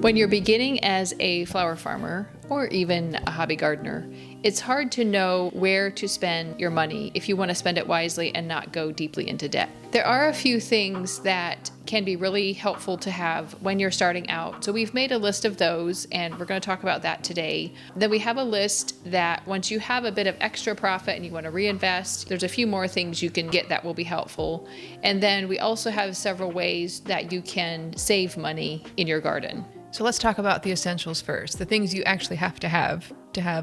When you're beginning as a flower farmer or even a hobby gardener, it's hard to know where to spend your money if you want to spend it wisely and not go deeply into debt. There are a few things that can be really helpful to have when you're starting out. So we've made a list of those and we're going to talk about that today. Then we have a list that once you have a bit of extra profit and you want to reinvest, there's a few more things you can get that will be helpful. And then we also have several ways that you can save money in your garden. So let's talk about the essentials first, the things you actually have to have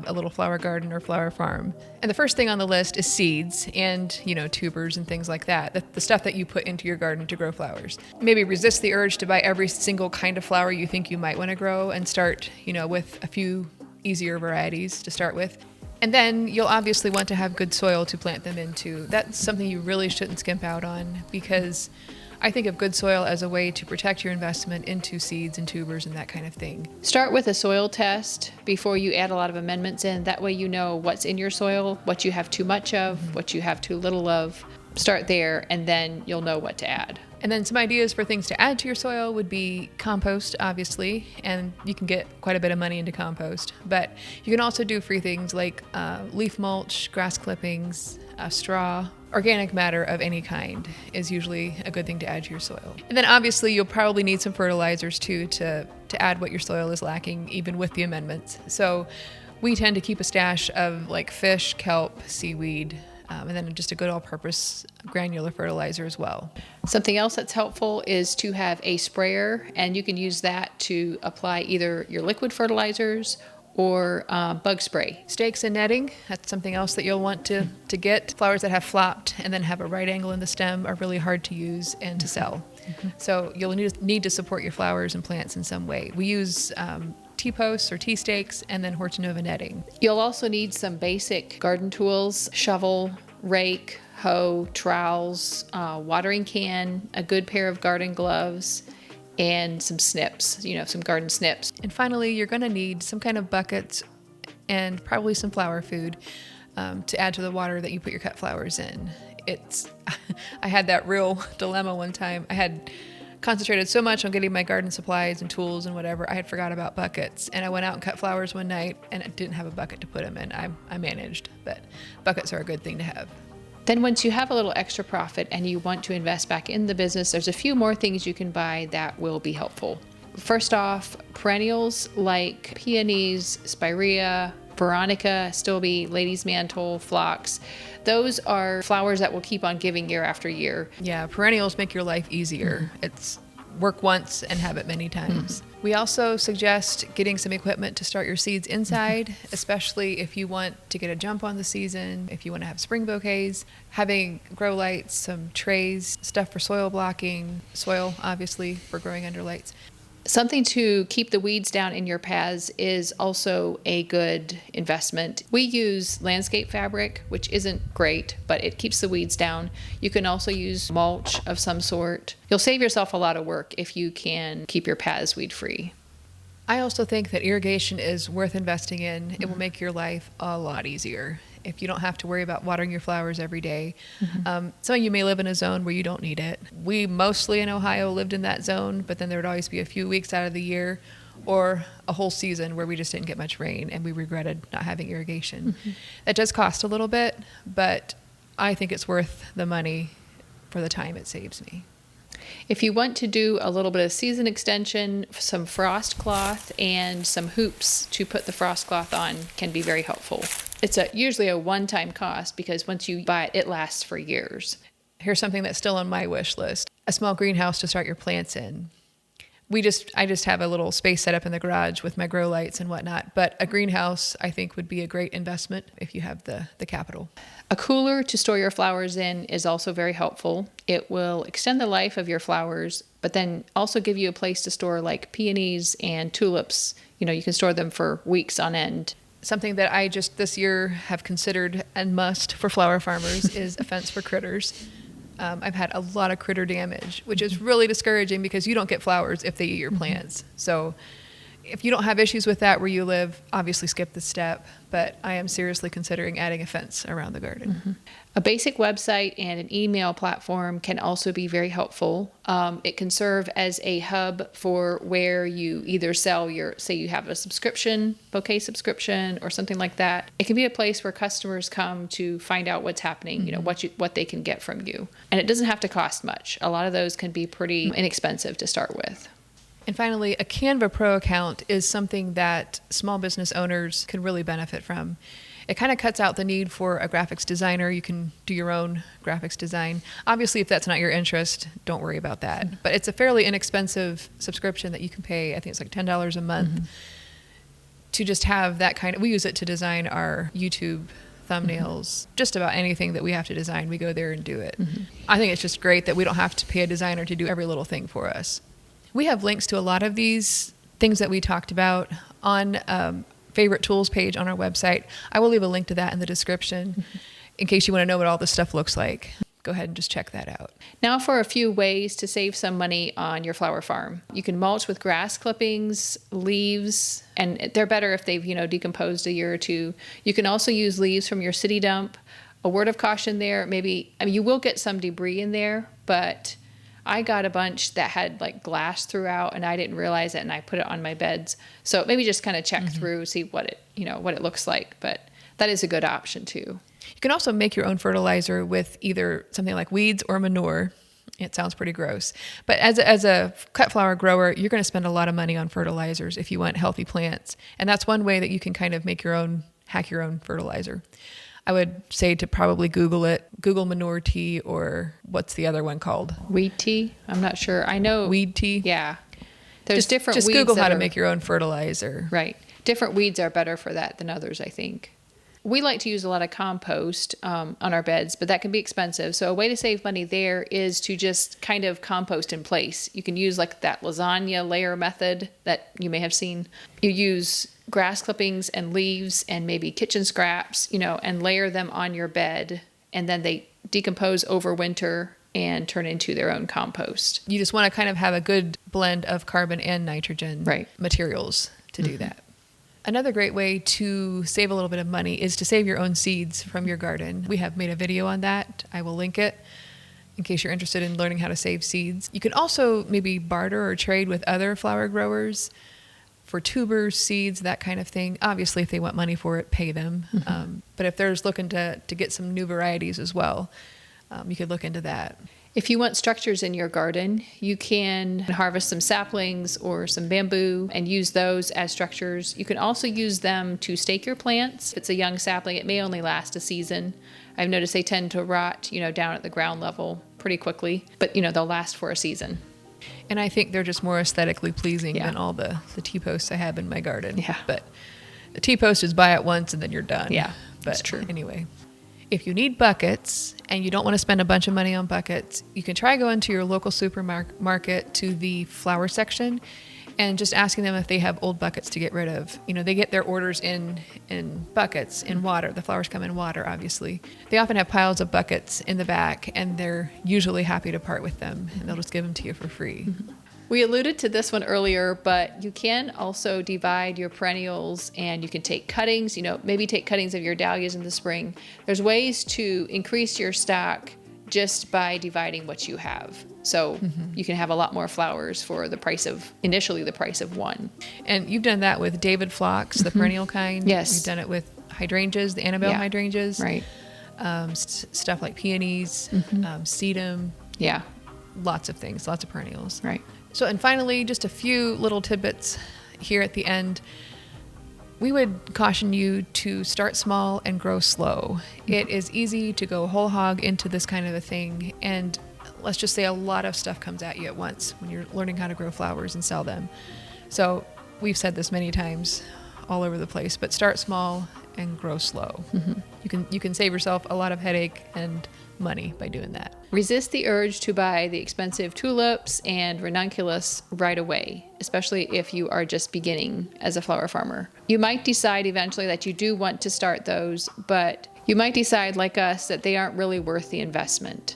a little flower garden or flower farm. And the first thing on the list is seeds and, tubers and things like that, the stuff that you put into your garden to grow flowers. Maybe resist the urge to buy every single kind of flower you think you might want to grow and start, with a few easier varieties to start with. And then you'll obviously want to have good soil to plant them into. That's something you really shouldn't skimp out on, because I think of good soil as a way to protect your investment into seeds and tubers and that kind of thing. Start with a soil test before you add a lot of amendments in. That way you know what's in your soil, what you have too much of, what you have too little of. Start there, and then you'll know what to add. And then some ideas for things to add to your soil would be compost, obviously, and you can get quite a bit of money into compost. But you can also do free things like leaf mulch, grass clippings, straw. Organic matter of any kind is usually a good thing to add to your soil. And then obviously you'll probably need some fertilizers too to add what your soil is lacking, even with the amendments. So we tend to keep a stash of like fish, kelp, seaweed, and then just a good all-purpose granular fertilizer as well. Something else that's helpful is to have a sprayer, and you can use that to apply either your liquid fertilizers or bug spray. Stakes and netting, that's something else that you'll want to get. Flowers that have flopped and then have a right angle in the stem are really hard to use and to sell. So you'll need to support your flowers and plants in some way. We use T-posts or T-stakes and then Horta Nova netting. You'll also need some basic garden tools: shovel, rake, hoe, trowels, watering can, a good pair of garden gloves, and some snips, some garden snips. And finally, you're going to need some kind of buckets and probably some flower food to add to the water that you put your cut flowers in. I had that real dilemma one time. I had concentrated so much on getting my garden supplies and tools and whatever, I had forgot about buckets. And I went out and cut flowers one night and I didn't have a bucket to put them in. I managed, but buckets are a good thing to have. Then once you have a little extra profit and you want to invest back in the business, there's a few more things you can buy that will be helpful. First off, perennials like peonies, spirea, veronica, stilbe, lady's mantle, phlox. Those are flowers that will keep on giving year after year. Yeah, perennials make your life easier. It's work once and have it many times. We also suggest getting some equipment to start your seeds inside, especially if you want to get a jump on the season, if you want to have spring bouquets. Having grow lights, some trays, stuff for soil blocking, soil obviously for growing under lights. Something to keep the weeds down in your paths is also a good investment. We use landscape fabric, which isn't great, but it keeps the weeds down. You can also use mulch of some sort. You'll save yourself a lot of work if you can keep your paths weed free. I also think that irrigation is worth investing in. It will make your life a lot easier if you don't have to worry about watering your flowers every day. Some of you may live in a zone where you don't need it. We mostly in Ohio lived in that zone, but then there would always be a few weeks out of the year or a whole season where we just didn't get much rain and we regretted not having irrigation. That does cost a little bit, but I think it's worth the money for the time it saves me. If you want to do a little bit of season extension, some frost cloth and some hoops to put the frost cloth on can be very helpful. It's usually a one-time cost because once you buy it, it lasts for years. Here's something that's still on my wish list: a small greenhouse to start your plants in. I just have a little space set up in the garage with my grow lights and whatnot, but a greenhouse I think would be a great investment if you have the capital. A cooler to store your flowers in is also very helpful. It will extend the life of your flowers, but then also give you a place to store like peonies and tulips. You can store them for weeks on end. Something that I just this year have considered and must for flower farmers is a fence for critters. I've had a lot of critter damage, which is really discouraging because you don't get flowers if they eat your plants. So If you don't have issues with that where you live, obviously skip the step, but I am seriously considering adding a fence around the garden. A basic website and an email platform can also be very helpful. It can serve as a hub for where you either sell say you have a subscription, bouquet subscription or something like that. It can be a place where customers come to find out what's happening, what they can get from you. And it doesn't have to cost much. A lot of those can be pretty inexpensive to start with. And finally, a Canva Pro account is something that small business owners can really benefit from. It kind of cuts out the need for a graphics designer. You can do your own graphics design. Obviously, if that's not your interest, don't worry about that. But it's a fairly inexpensive subscription that you can pay. I think it's like $10 a month to just have that kind of, we use it to design our YouTube thumbnails, just about anything that we have to design, we go there and do it. I think it's just great that we don't have to pay a designer to do every little thing for us. We have links to a lot of these things that we talked about on favorite tools page on our website. I will leave a link to that in the description in case you want to know what all this stuff looks like. Go ahead and just check that out. Now for a few ways to save some money on your flower farm. You can mulch with grass clippings, leaves, and they're better if they've, decomposed a year or two. You can also use leaves from your city dump. A word of caution there, you will get some debris in there, but I got a bunch that had like glass throughout and I didn't realize it and I put it on my beds. So maybe just kind of check through, see what it looks like, but that is a good option too. You can also make your own fertilizer with either something like weeds or manure. It sounds pretty gross, but as a cut flower grower, you're going to spend a lot of money on fertilizers if you want healthy plants. And that's one way that you can kind of hack your own fertilizer. I would say to probably Google it. Google manure tea, or what's the other one called? Weed tea? I'm not sure. I know. Weed tea? Yeah. There's different weeds. Just Google how to make your own fertilizer. Right. Different weeds are better for that than others, I think. We like to use a lot of compost on our beds, but that can be expensive. So a way to save money there is to just kind of compost in place. You can use like that lasagna layer method that you may have seen. You use grass clippings and leaves and maybe kitchen scraps, and layer them on your bed, and then they decompose over winter and turn into their own compost. You just want to kind of have a good blend of carbon and nitrogen materials to do that. Another great way to save a little bit of money is to save your own seeds from your garden. We have made a video on that. I will link it in case you're interested in learning how to save seeds. You can also maybe barter or trade with other flower growers for tubers, seeds, that kind of thing. Obviously, if they want money for it, pay them. But if they're just looking to get some new varieties as well, you could look into that. If you want structures in your garden, you can harvest some saplings or some bamboo and use those as structures. You can also use them to stake your plants. If it's a young sapling, it may only last a season. I've noticed they tend to rot, down at the ground level pretty quickly, but they'll last for a season. And I think they're just more aesthetically pleasing than all the T-posts I have in my garden. Yeah. But the T-post is buy it once and then you're done. Yeah, but that's true. Anyway, if you need buckets and you don't want to spend a bunch of money on buckets, you can try going to your local supermarket to the flower section and just asking them if they have old buckets to get rid of. They get their orders in buckets, in water. The flowers come in water, obviously. They often have piles of buckets in the back, and they're usually happy to part with them, and they'll just give them to you for free. We alluded to this one earlier, but you can also divide your perennials, and you can take cuttings, maybe take cuttings of your dahlias in the spring. There's ways to increase your stock just by dividing what you have. So you can have a lot more flowers for initially the price of one. And you've done that with David phlox, the perennial kind. Yes. You've done it with hydrangeas, the Annabelle hydrangeas. Right. Stuff like peonies, sedum. Yeah. Lots of things, lots of perennials. Right. So, and finally, just a few little tidbits here at the end. We would caution you to start small and grow slow. It is easy to go whole hog into this kind of a thing, and let's just say a lot of stuff comes at you at once when you're learning how to grow flowers and sell them. So we've said this many times all over the place, but start small and grow slow. You can save yourself a lot of headache and money by doing that. Resist the urge to buy the expensive tulips and ranunculus right away, especially if you are just beginning as a flower farmer. You might decide eventually that you do want to start those, but you might decide, like us, that they aren't really worth the investment.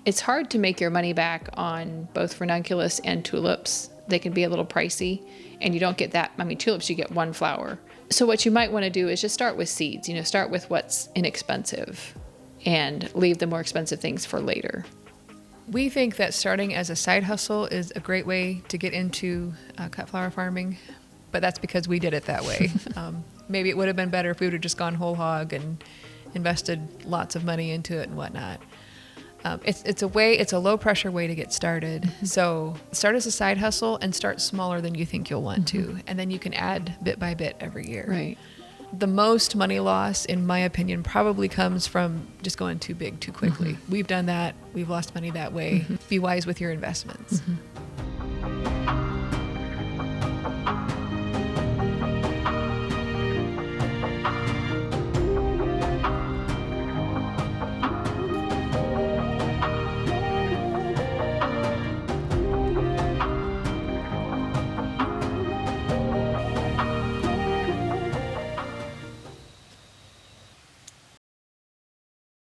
It's hard to make your money back on both ranunculus and tulips. they can be a little pricey, and you don't get that. I mean, tulips, you get one flower. So what you might want to do is just start with seeds. Start with what's inexpensive and leave the more expensive things for later. We think that starting as a side hustle is a great way to get into cut flower farming, but that's because we did it that way. Maybe it would have been better if we would have just gone whole hog and invested lots of money into it and whatnot. It's a low pressure way to get started. Mm-hmm. So start as a side hustle and start smaller than you think you'll want to, and then you can add bit by bit every year. Right. The most money loss, in my opinion, probably comes from just going too big too quickly. Mm-hmm. We've done that. We've lost money that way. Mm-hmm. Be wise with your investments. Mm-hmm.